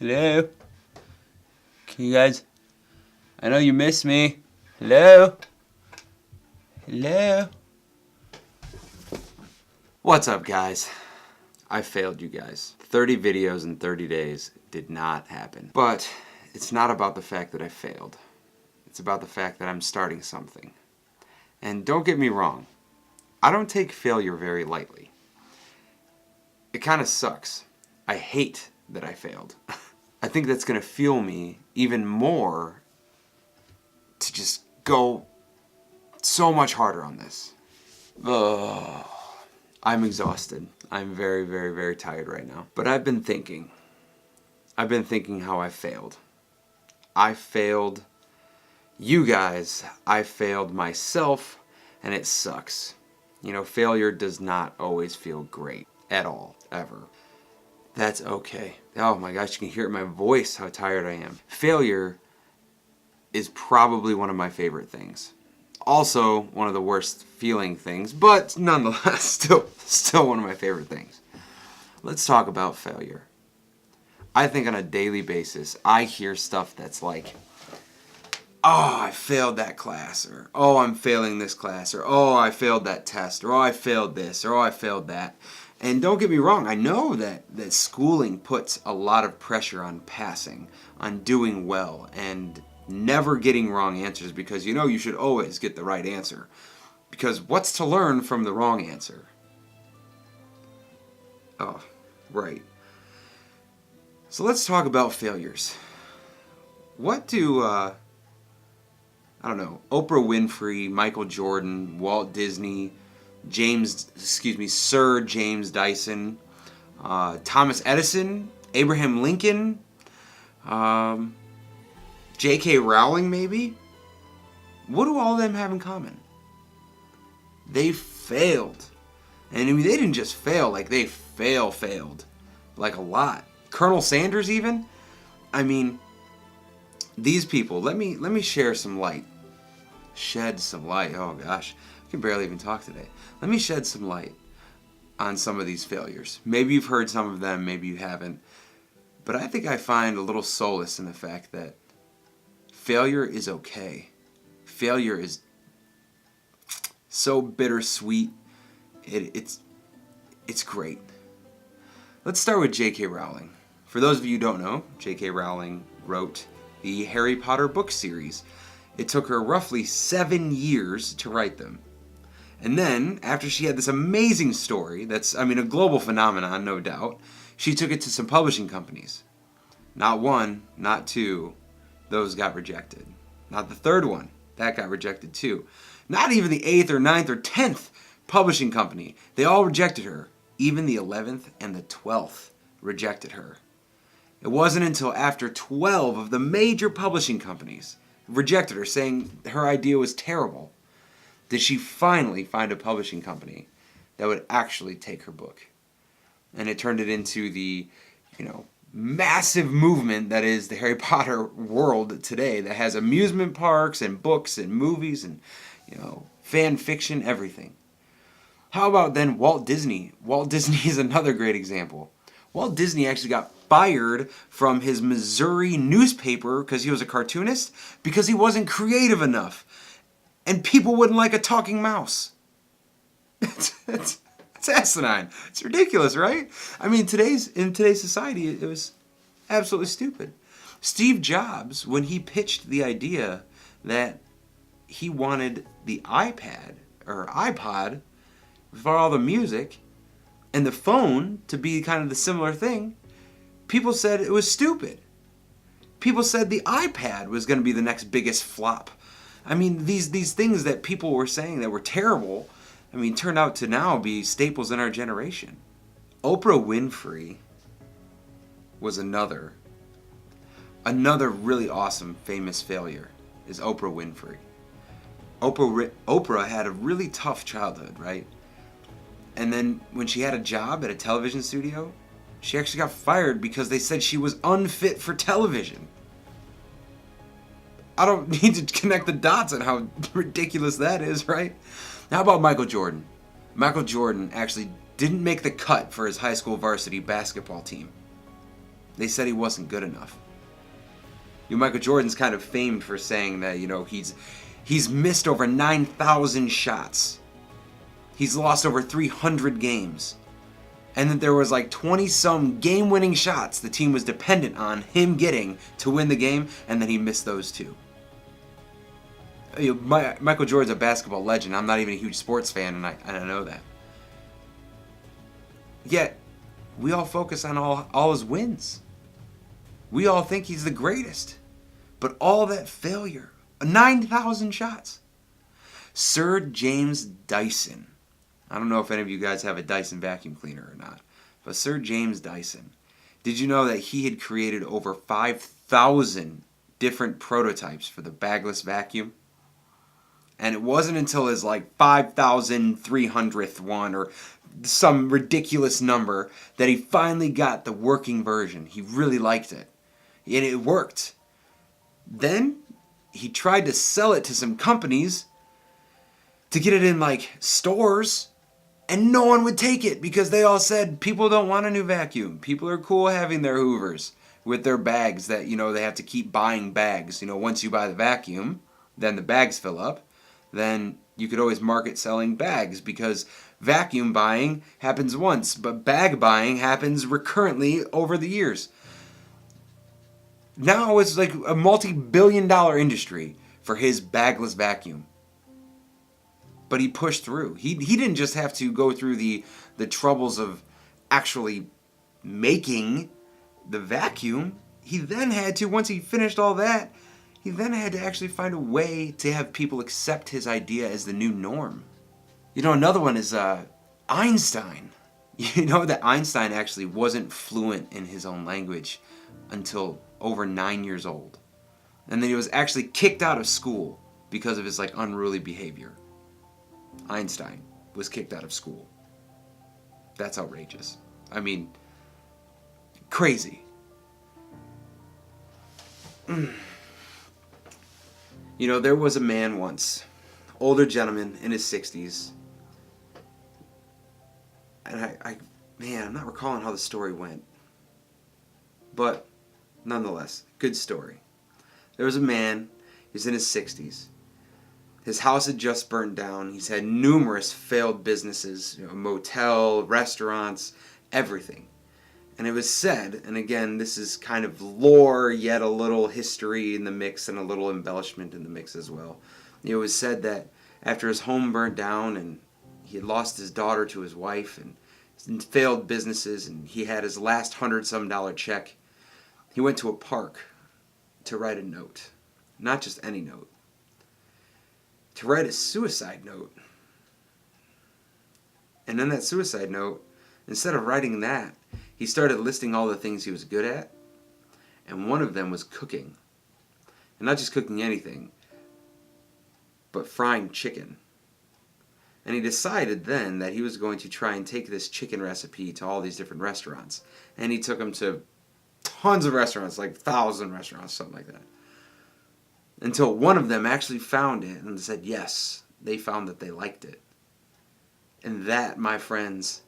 Hello? Can you guys... I know you miss me. Hello? Hello? What's up, guys? I failed you guys. 30 videos in 30 days did not happen. But it's not about the fact that I failed. It's about the fact that I'm starting something. And don't get me wrong, I don't take failure very lightly. It kind of sucks. I hate that I failed. I think that's going to fuel me even more to just go so much harder on this. I'm exhausted. I'm very, very, very tired right now. But I've been thinking how I failed. I failed you guys. I failed myself, and it sucks. You know, failure does not always feel great at all, ever. That's okay. Oh my gosh, you can hear it in my voice how tired I am. Failure is probably one of my favorite things. Also, one of the worst feeling things, but nonetheless, still one of my favorite things. Let's talk about failure. I think on a daily basis, I hear stuff that's like, oh, I failed that class, or oh, I'm failing this class, or oh, I failed that test, or oh, I failed this, or oh, I failed that. And don't get me wrong, I know that schooling puts a lot of pressure on passing, on doing well, and never getting wrong answers, because you know you should always get the right answer. Because what's to learn from the wrong answer? Oh, right. So let's talk about failures. What do, I don't know, Oprah Winfrey, Michael Jordan, Walt Disney, Sir James Dyson, Thomas Edison, Abraham Lincoln, J.K. Rowling maybe? What do all of them have in common? They failed. And I mean, they didn't just fail, like they failed. Like a lot. Colonel Sanders even? I mean, these people, let me share some light. Shed some light. Oh gosh, I can barely even talk today. Let me shed some light on some of these failures. Maybe you've heard some of them, maybe you haven't. But I think I find a little solace in the fact that failure is okay. Failure is so bittersweet. It's great. Let's start with J.K. Rowling. For those of you who don't know, J.K. Rowling wrote the Harry Potter book series. It took her roughly 7 years to write them. And then, after she had this amazing story, that's, I mean, a global phenomenon, no doubt, she took it to some publishing companies. Not one, not two, those got rejected. Not the third one, that got rejected too. Not even the 8th or 9th or 10th publishing company, they all rejected her. Even the 11th and the 12th rejected her. It wasn't until after 12 of the major publishing companies rejected her, saying her idea was terrible, did she finally find a publishing company that would actually take her book. And it turned it into the, massive movement that is the Harry Potter world today, that has amusement parks and books and movies and, fan fiction, everything. How about then Walt Disney? Walt Disney is another great example. Walt Disney actually got fired from his Missouri newspaper because he was a cartoonist, because he wasn't creative enough. And people wouldn't like a talking mouse. It's asinine. It's ridiculous, right? I mean, in today's society, it was absolutely stupid. Steve Jobs, when he pitched the idea that he wanted the iPad or iPod for all the music and the phone to be kind of the similar thing, people said it was stupid. People said the iPad was going to be the next biggest flop. I mean, these things that people were saying that were terrible, turned out to now be staples in our generation. Oprah Winfrey was another really awesome, famous failure, is Oprah Winfrey. Oprah had a really tough childhood, right? And then when she had a job at a television studio, she actually got fired because they said she was unfit for television. I don't need to connect the dots on how ridiculous that is, right? How about Michael Jordan? Michael Jordan actually didn't make the cut for his high school varsity basketball team. They said he wasn't good enough. Michael Jordan's kind of famed for saying that, he's missed over 9,000 shots. He's lost over 300 games. And that there was like 20-some game-winning shots the team was dependent on him getting to win the game, and then he missed those too. Michael Jordan's a basketball legend. I'm not even a huge sports fan, and I know that. Yet, we all focus on all his wins. We all think he's the greatest. But all that failure, 9,000 shots. Sir James Dyson. I don't know if any of you guys have a Dyson vacuum cleaner or not, but Sir James Dyson, did you know that he had created over 5,000 different prototypes for the bagless vacuum? And it wasn't until his 5,300th one or some ridiculous number that he finally got the working version. He really liked it. And it worked. Then he tried to sell it to some companies to get it in stores, and no one would take it because they all said people don't want a new vacuum. People are cool having their Hoovers with their bags that, they have to keep buying bags. Once you buy the vacuum, then the bags fill up. Then you could always market selling bags because vacuum buying happens once, but bag buying happens recurrently over the years. Now it's like a multi-billion-dollar industry for his bagless vacuum. But he pushed through. He didn't just have to go through the troubles of actually making the vacuum. He then had to, once he finished all that, he then had to actually find a way to have people accept his idea as the new norm. Another one is Einstein. That Einstein actually wasn't fluent in his own language until over 9 years old. And then he was actually kicked out of school because of his unruly behavior. Einstein was kicked out of school. That's outrageous. I mean, crazy. There was a man once, older gentleman in his 60s, and I'm not recalling how the story went, but nonetheless, good story. There was a man, he's in his 60s. His house had just burned down. He's had numerous failed businesses, motel, restaurants, everything. And it was said, and again, this is kind of lore, yet a little history in the mix and a little embellishment in the mix as well. It was said that after his home burnt down and he had lost his daughter to his wife and failed businesses and he had his last $100-some check, he went to a park to write a note. Not just any note. To write a suicide note. And in that suicide note, instead of writing that, he started listing all the things he was good at, and one of them was cooking. And not just cooking anything, but frying chicken. And he decided then that he was going to try and take this chicken recipe to all these different restaurants. And he took them to tons of restaurants, 1,000 restaurants, something like that. Until one of them actually found it and said, yes, they found that they liked it. And that, my friends,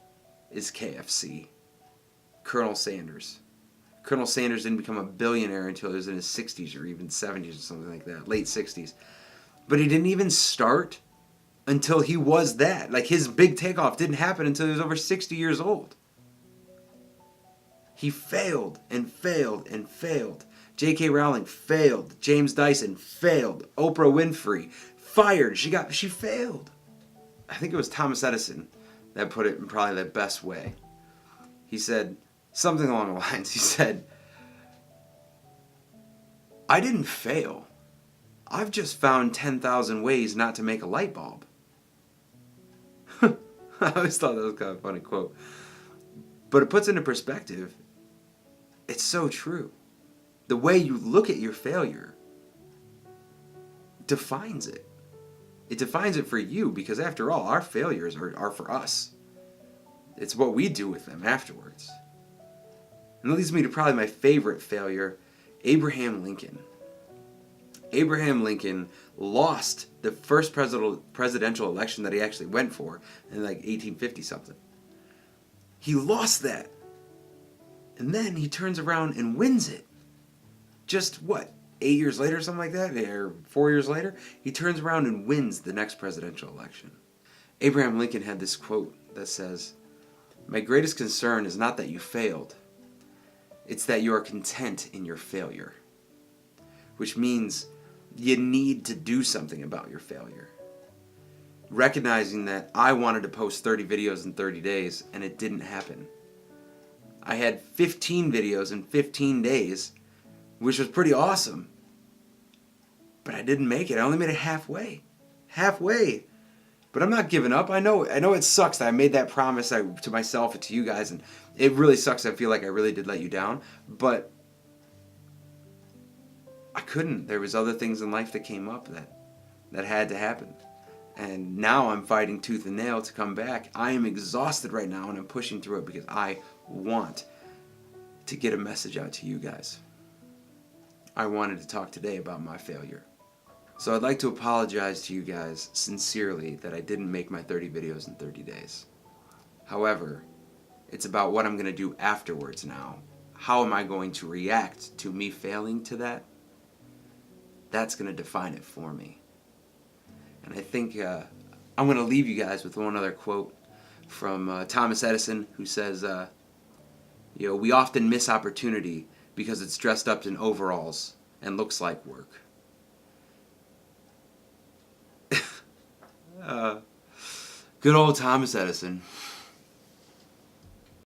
is KFC. Colonel Sanders. Colonel Sanders didn't become a billionaire until he was in his 60s or even 70s or something like that, late 60s. But he didn't even start until he was that. His big takeoff didn't happen until he was over 60 years old. He failed and failed and failed. J.K. Rowling failed. James Dyson failed. Oprah Winfrey fired. She failed. I think it was Thomas Edison that put it in probably the best way. He said something along the lines. He said, I didn't fail. I've just found 10,000 ways not to make a light bulb. I always thought that was kind of a funny quote. But it puts into perspective, it's so true. The way you look at your failure defines it. It defines it for you because after all, our failures are for us. It's what we do with them afterwards. And that leads me to probably my favorite failure, Abraham Lincoln. Abraham Lincoln lost the first presidential election that he actually went for in 1850 something. He lost that. And then he turns around and wins it. Just what, 8 years later, something like that, or 4 years later, he turns around and wins the next presidential election. Abraham Lincoln had this quote that says, "My greatest concern is not that you failed, it's that you are content in your failure." Which means you need to do something about your failure. Recognizing that I wanted to post 30 videos in 30 days and it didn't happen. I had 15 videos in 15 days, which was pretty awesome. But I didn't make it. I only made it halfway. Halfway. But I'm not giving up. I know it sucks that I made that promise to myself and to you guys, and it really sucks. I feel like I really did let you down. But I couldn't. There was other things in life that came up that had to happen. And now I'm fighting tooth and nail to come back. I am exhausted right now, and I'm pushing through it because I want to get a message out to you guys. I wanted to talk today about my failure. So I'd like to apologize to you guys sincerely that I didn't make my 30 videos in 30 days. However, it's about what I'm going to do afterwards now. How am I going to react to me failing to that? That's going to define it for me. And I think I'm going to leave you guys with one other quote from Thomas Edison, who says, we often miss opportunity because it's dressed up in overalls and looks like work. Good old Thomas Edison.